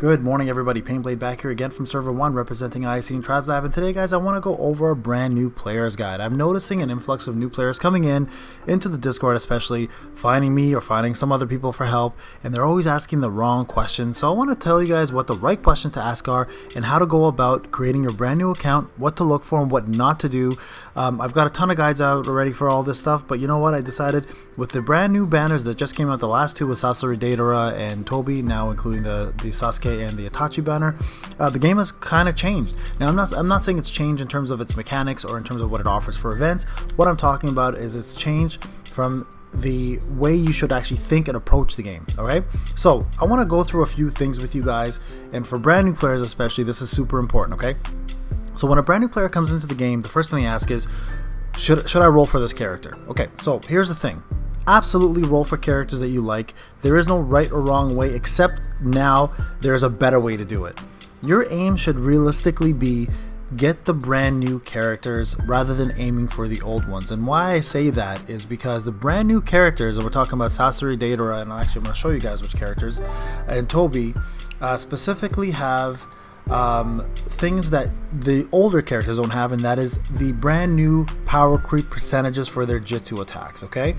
Good morning, everybody. Payneblade back here again from Server 1 representing IC and Tribes Live. And today, guys, I want to go over a brand new player's guide. I'm noticing an influx of new players coming into the Discord, especially finding me or finding some other people for help. And they're always asking the wrong questions. So I want to tell you guys what the right questions to ask are and how to go about creating your brand new account, what to look for and what not to do. I've got a ton of guides out already for all this stuff. But you know what? I decided with the brand new banners that just came out, the last two with Sasori, Deidara, and Tobi, now including the Sasuke and the Itachi banner, the game has kind of changed. Now I'm not saying it's changed in terms of its mechanics or in terms of what it offers for events. What I'm talking about is it's changed from the way you should actually think and approach the game. Alright, so I want to go through a few things with you guys, and for brand new players especially, this is super important. Okay, so when a brand new player comes into the game, the first thing they ask is, should I roll for this character? Okay, so here's the thing. Absolutely roll for characters that you like. There is no right or wrong way, except now there's a better way to do it. Your aim should realistically be get the brand new characters rather than aiming for the old ones. And why I say that is because the brand new characters, and we're talking about Sasori, Deidara, and actually I'm going to show you guys which characters, and Tobi, specifically have things that the older characters don't have, and that is the brand new power creep percentages for their Jitsu attacks. Okay,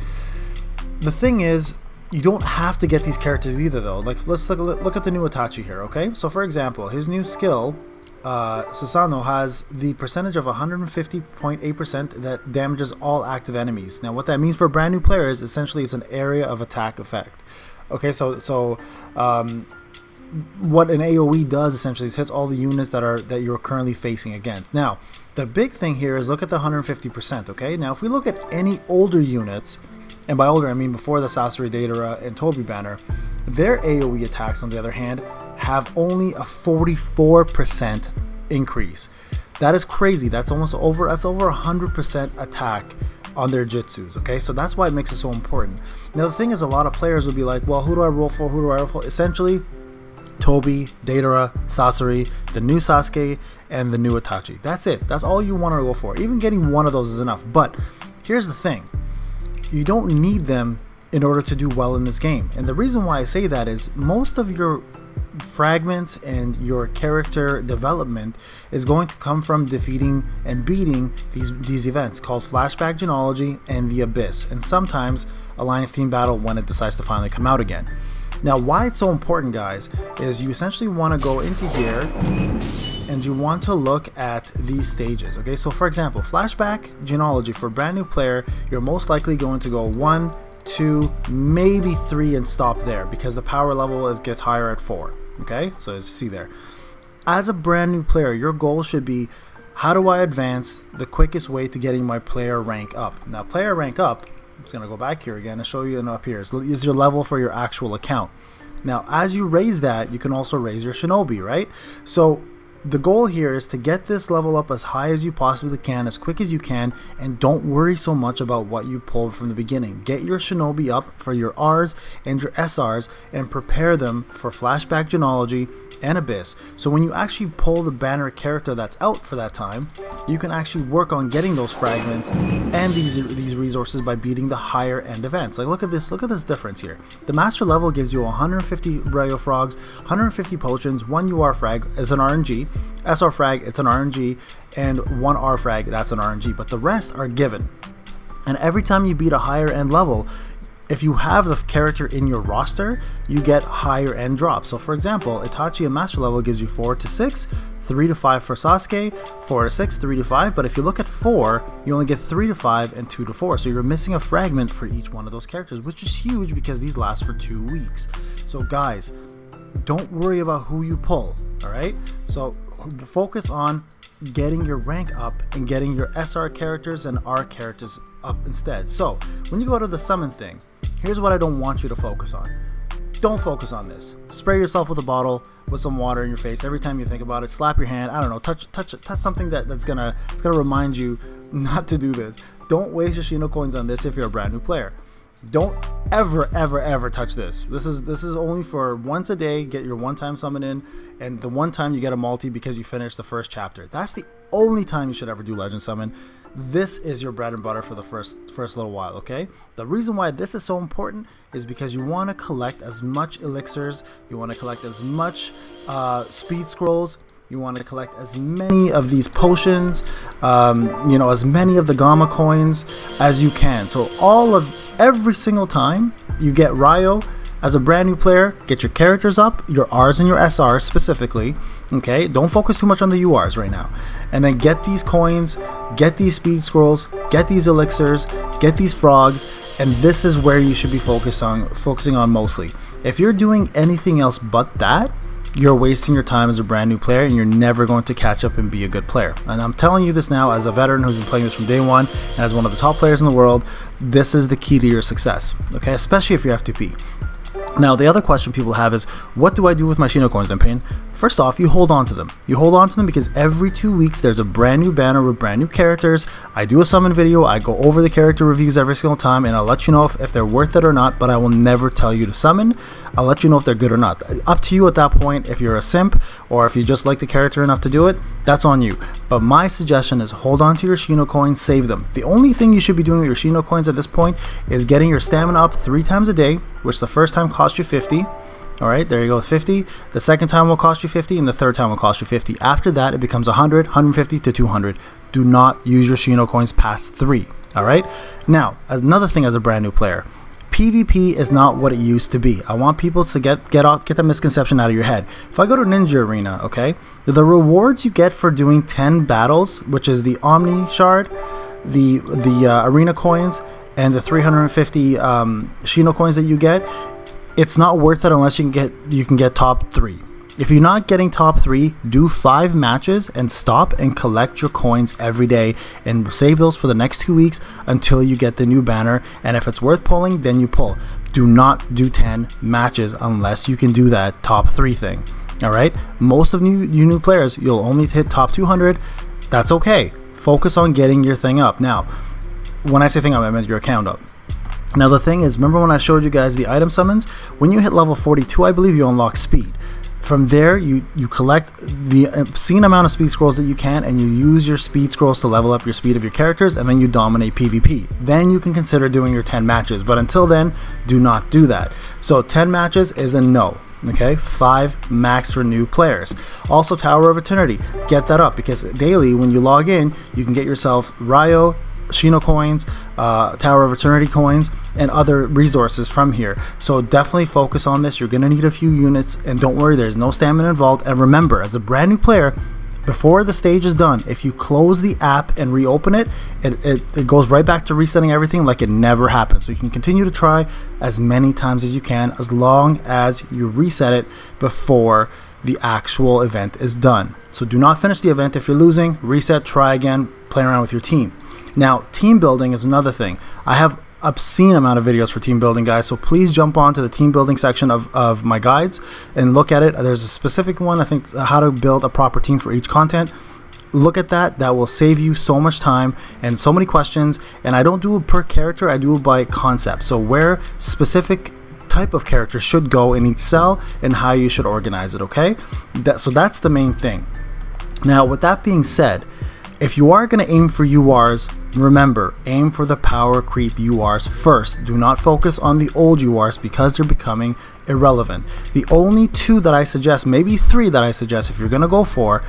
the thing is, you don't have to get these characters either though. Like, let's look at the new Itachi here. Okay, so for example, his new skill, Susanoo, has the percentage of 150.8% that damages all active enemies. Now what that means for brand new players, essentially it's an area of attack effect. Okay, so what an AoE does essentially is hits all the units that you're currently facing against. Now the big thing here is look at the 150%. Okay, now if we look at any older units, and by older I mean before the Sasori, Deidara, and Tobi banner, their AoE attacks on the other hand have only a 44% increase. That is crazy. That's over 100% attack on their Jitsus. Okay, so that's why it makes it so important. Now the thing is, a lot of players will be like, well, who do I roll for? Who do I roll for? Essentially, Tobi, Deidara, Sasori, the new Sasuke, and the new Itachi. That's it. That's all you want to go for. Even getting one of those is enough. But here's the thing. You don't need them in order to do well in this game. And the reason why I say that is most of your fragments and your character development is going to come from defeating and beating these events called Flashback Genealogy and the Abyss, and sometimes Alliance Team Battle when it decides to finally come out again. Now why it's so important, guys, is you essentially want to go into here and you want to look at these stages. Okay, so for example, Flashback Genealogy for a brand new player, you're most likely going to go 1, 2, maybe 3 and stop there because the power level gets higher at 4. Okay, so as you see there, as a brand new player, your goal should be, how do I advance the quickest way to getting my player rank up? Now player rank up, I'm just going to go back here again and show you up here, is your level for your actual account. Now as you raise that, you can also raise your Shinobi, right? So the goal here is to get this level up as high as you possibly can, as quick as you can, and don't worry so much about what you pulled from the beginning. Get your Shinobi up for your Rs and your SRs and prepare them for Flashback Genealogy and Abyss. So when you actually pull the banner character that's out for that time, you can actually work on getting those fragments and these resources by beating the higher end events. Like look at this difference here. The master level gives you 150 Rayo Frogs, 150 potions, 1 UR frag as an RNG, SR frag it's an RNG, and 1 R frag that's an RNG, but the rest are given. And every time you beat a higher end level, if you have the character in your roster, you get higher end drops. So for example, Itachi and Master Level gives you 4 to 6, 3 to 5 for Sasuke, 4 to 6, 3 to 5, but if you look at 4, you only get 3 to 5 and 2 to 4. So you're missing a fragment for each one of those characters, which is huge because these last for 2 weeks. So guys, don't worry about who you pull, alright? So focus on getting your rank up and getting your SR characters and R characters up instead. So when you go to the summon thing, here's what I don't want you to focus on. Don't focus on this. Spray yourself with a bottle with some water in your face every time you think about it. Slap your hand. I don't know. Touch something that's gonna remind you not to do this. Don't waste your Shino coins on this if you're a brand new player. Don't ever touch this. This is only for once a day. Get your one-time summon in, and the one time you get a multi because you finished the first chapter. That's the only time you should ever do legend summon. this is your bread and butter for the first little while, okay? The reason why this is so important is because you want to collect as much elixirs, you want to collect as much speed scrolls, you want to collect as many of these potions, you know, as many of the gamma coins as you can. So every single time you get Ryo as a brand new player, get your characters up, your Rs and your SRs specifically, okay? Don't focus too much on the URs right now. And then get these coins, get these speed scrolls, get these elixirs, get these frogs, and this is where you should be focusing on mostly. If you're doing anything else but that, you're wasting your time as a brand new player, and you're never going to catch up and be a good player. And I'm telling you this now as a veteran who's been playing this from day one, and as one of the top players in the world. This is the key to your success, okay? Especially if you're FTP. Now, the other question people have is, what do I do with my Shino coins, Payne? First off, you hold on to them. You hold on to them because every 2 weeks there's a brand new banner with brand new characters. I do a summon video, I go over the character reviews every single time, and I'll let you know if they're worth it or not, but I will never tell you to summon. I'll let you know if they're good or not. Up to you at that point. If you're a simp or if you just like the character enough to do it, that's on you. But my suggestion is hold on to your Shino coins, save them. The only thing you should be doing with your Shino coins at this point is getting your stamina up 3 times a day, which the first time cost you 50. All right, there you go, 50. The second time will cost you 50, and the third time will cost you 50. After that, it becomes 100, 150 to 200. Do not use your Shino coins past 3. All right. Now, another thing as a brand new player, PvP is not what it used to be. I want people to get the misconception out of your head. If I go to Ninja Arena, okay, the rewards you get for doing 10 battles, which is the Omni Shard, the Arena coins, and the 350 Shino coins that you get, it's not worth it unless you can get top 3. If you're not getting top 3, do 5 matches and stop and collect your coins every day and save those for the next 2 weeks until you get the new banner. And if it's worth pulling, then you pull. Do not do 10 matches unless you can do that top 3 thing. All right. Most of you new players, you'll only hit top 200. That's okay. Focus on getting your thing up. Now, when I say thing up, I meant your account up. Now the thing is, remember when I showed you guys the item summons? When you hit level 42, I believe you unlock speed. From there, you collect the obscene amount of speed scrolls that you can, and you use your speed scrolls to level up your speed of your characters, and then you dominate PvP. Then you can consider doing your 10 matches, but until then, do not do that. So 10 matches is a no. Okay, 5 max for new players. Also, Tower of Eternity, get that up, because daily when you log in, you can get yourself Ryo, Shino coins, Tower of Eternity coins, and other resources from here. So definitely focus on this. You're going to need a few units, and don't worry, there's no stamina involved. And remember, as a brand new player, before the stage is done, if you close the app and reopen it, it goes right back to resetting everything like it never happened. So you can continue to try as many times as you can, as long as you reset it before the actual event is done. So do not finish the event if you're losing. Reset, try again, play around with your team. Now, team building is another thing. I have obscene amount of videos for team building, guys, so please jump on to the team building section of my guides and look at it. There's a specific one, I think, how to build a proper team for each content. Look at that. That will save you so much time and so many questions. And I don't do it per character, I do it by concept. So where specific type of character should go in each cell and how you should organize it, okay? So that's the main thing. Now, with that being said, if you are going to aim for URs, remember, aim for the power creep URs first. Do not focus on the old URs because they're becoming irrelevant. The only 2 that I suggest, maybe 3 that I suggest if you're going to go for,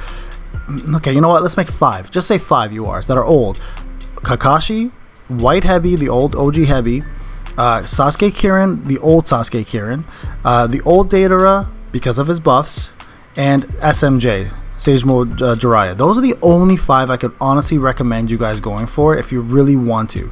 okay, you know what, let's make 5. Just say 5 URs that are old. Kakashi, White Hebi, the old OG Hebi, Sasuke Kirin, the old Sasuke Kirin, the old Datara because of his buffs, and SMJ, Sage Mode Jiraiya. Those are the only 5 I could honestly recommend you guys going for if you really want to.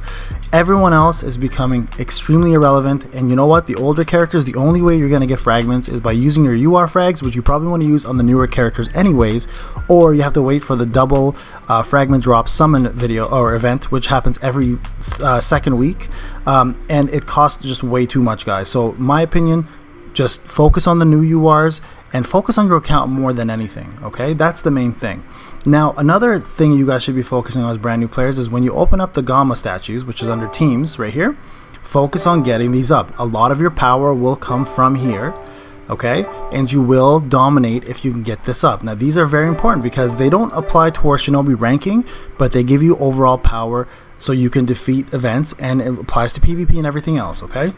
Everyone else is becoming extremely irrelevant, and you know what? The older characters, the only way you're going to get fragments is by using your UR frags, which you probably want to use on the newer characters anyways, or you have to wait for the double fragment drop summon video or event, which happens every second week, and it costs just way too much, guys. So my opinion, just focus on the new URs and focus on your account more than anything, okay? That's the main thing. Now, another thing you guys should be focusing on as brand new players is when you open up the Gamma statues, which is under teams right here, focus on getting these up. A lot of your power will come from here. okay? And you will dominate if you can get this up. Now these are very important because they don't apply towards shinobi ranking, but they give you overall power so you can defeat events, and it applies to PvP and everything else, okay?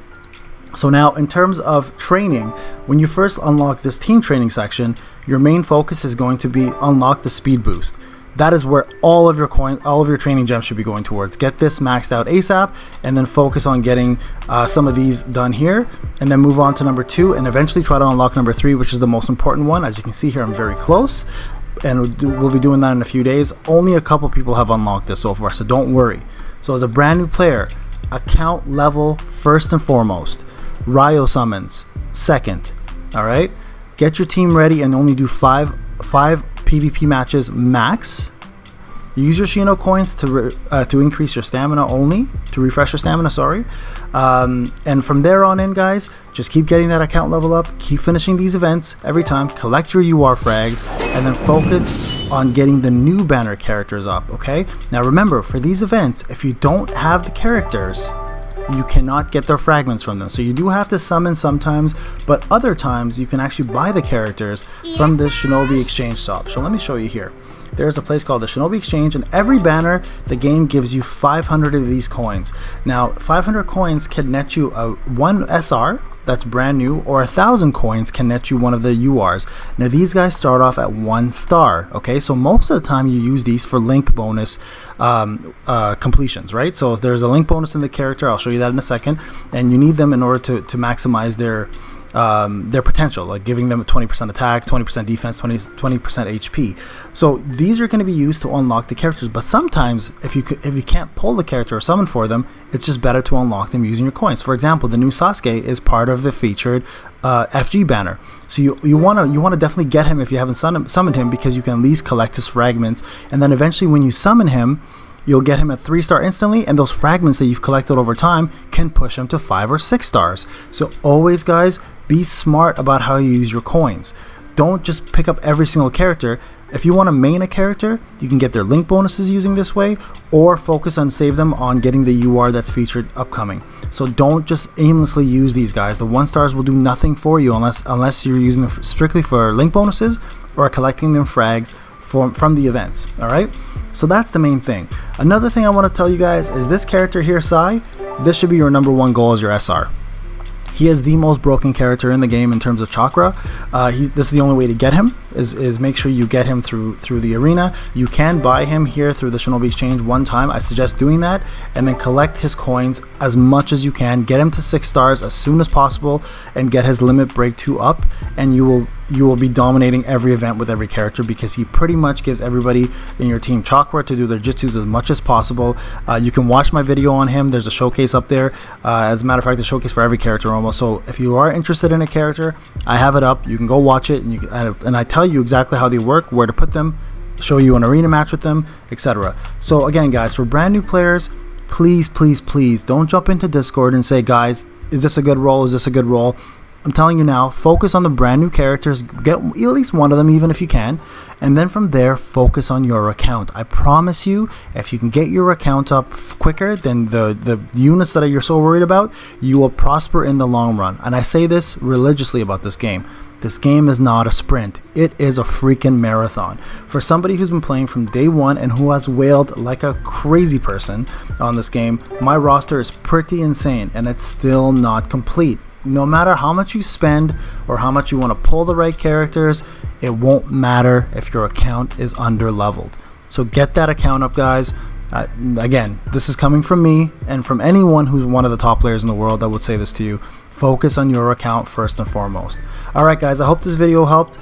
So now in terms of training, when you first unlock this team training section, your main focus is going to be unlock the speed boost. That is where all of your training gems should be going towards. Get this maxed out ASAP, and then focus on getting some of these done here, and then move on to number 2, and eventually try to unlock number 3, which is the most important one. As you can see here, I'm very close, and we'll be doing that in a few days. Only a couple people have unlocked this so far, so don't worry. So as a brand new player, account level first and foremost. Ryo summons second. All right, get your team ready and only do five PvP matches max. Use your Shino coins to increase your stamina only, to refresh your stamina, sorry. And from there on in, guys, just keep getting that account level up, keep finishing these events every time, collect your UR frags, and then focus on getting the new banner characters up, okay? Now remember, for these events, if you don't have the characters, you cannot get their fragments from them. So you do have to summon sometimes, but other times you can actually buy the characters from the Shinobi Exchange shop. So let me show you here. There's a place called the Shinobi Exchange, and every banner, the game gives you 500 of these coins. Now, 500 coins can net you one SR, that's brand new, or 1,000 coins can net you one of the URs. Now these guys start off at 1 star, okay? So most of the time you use these for link bonus completions, right? So there's a link bonus in the character, I'll show you that in a second, and you need them in order to maximize their potential, like giving them a 20% attack, 20% defense, 20% HP. So these are going to be used to unlock the characters, but sometimes if you can't pull the character or summon for them, it's just better to unlock them using your coins. For example, the new Sasuke is part of the featured FG banner, so you want to definitely get him if you haven't summoned him, because you can at least collect his fragments, and then eventually when you summon him, you'll get him at 3 star instantly, and those fragments that you've collected over time can push him to 5 or 6 stars. So always, guys, be smart about how you use your coins. Don't just pick up every single character. If you want to main a character, you can get their link bonuses using this way, or focus on save them on getting the UR that's featured upcoming. So don't just aimlessly use these guys. The 1 stars will do nothing for you unless you're using them strictly for link bonuses or collecting them frags from the events. All right, so that's the main thing. Another thing I want to tell you guys is this character here, Sai, this should be your number 1 goal as your SR. He is the most broken character in the game in terms of chakra. This is the only way to get him, is make sure you get him through the arena. You can buy him here through the Shinobi Exchange one time. I suggest doing that, and then collect his coins as much as you can. Get him to 6 stars as soon as possible, and get his limit break 2 up, and you will be dominating every event with every character, because he pretty much gives everybody in your team chakra to do their jutsus as much as possible. You can watch my video on him. There's a showcase up there. As a matter of fact, the showcase for every character almost. So if you are interested in a character, I have it up. You can go watch it, and I tell you exactly how they work, where to put them, show you an arena match with them, etc. So again, guys, for brand new players, please don't jump into Discord and say, guys, is this a good role? Is this a good role? I'm telling you now, focus on the brand new characters, get at least one of them even if you can, and then from there focus on your account. I promise you, if you can get your account up quicker than the units that you're so worried about, you will prosper in the long run. And I say this religiously about this game. This game is not a sprint, it is a freaking marathon. For somebody who's been playing from day one and who has wailed like a crazy person on this game, my roster is pretty insane, and it's still not complete. No matter how much you spend or how much you want to pull the right characters, it won't matter if your account is under leveled. So get that account up, guys. Again, this is coming from me and from anyone who's one of the top players in the world that would say this to you. Focus on your account first and foremost. Alright guys, I hope this video helped.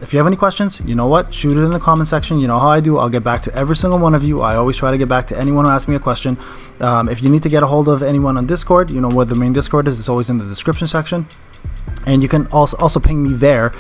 If you have any questions, you know what, shoot it in the comment section. You know how I do. I'll get back to every single one of you. I always try to get back to anyone who asks me a question. If you need to get a hold of anyone on Discord, you know what the main Discord is. It's always in the description section. And you can also ping me there.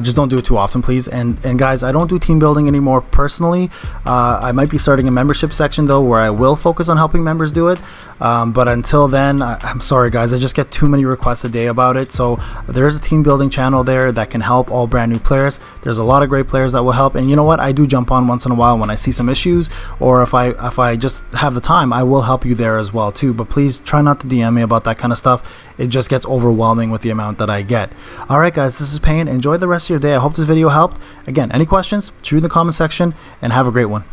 Just don't do it too often, please. And guys, I don't do team building anymore personally. I might be starting a membership section though, where I will focus on helping members do it. But until then, I'm sorry guys, I just get too many requests a day about it. So there's a team building channel there that can help all brand new players. There's a lot of great players that will help. And you know what? I do jump on once in a while when I see some issues, or if I just have the time, I will help you there as well too. But please try not to DM me about that kind of stuff. it just gets overwhelming with the amount that I get. Alright guys, this is Payne. Enjoy the rest of your day. I hope this video helped. Again, any questions, shoot in the comment section, and have a great one.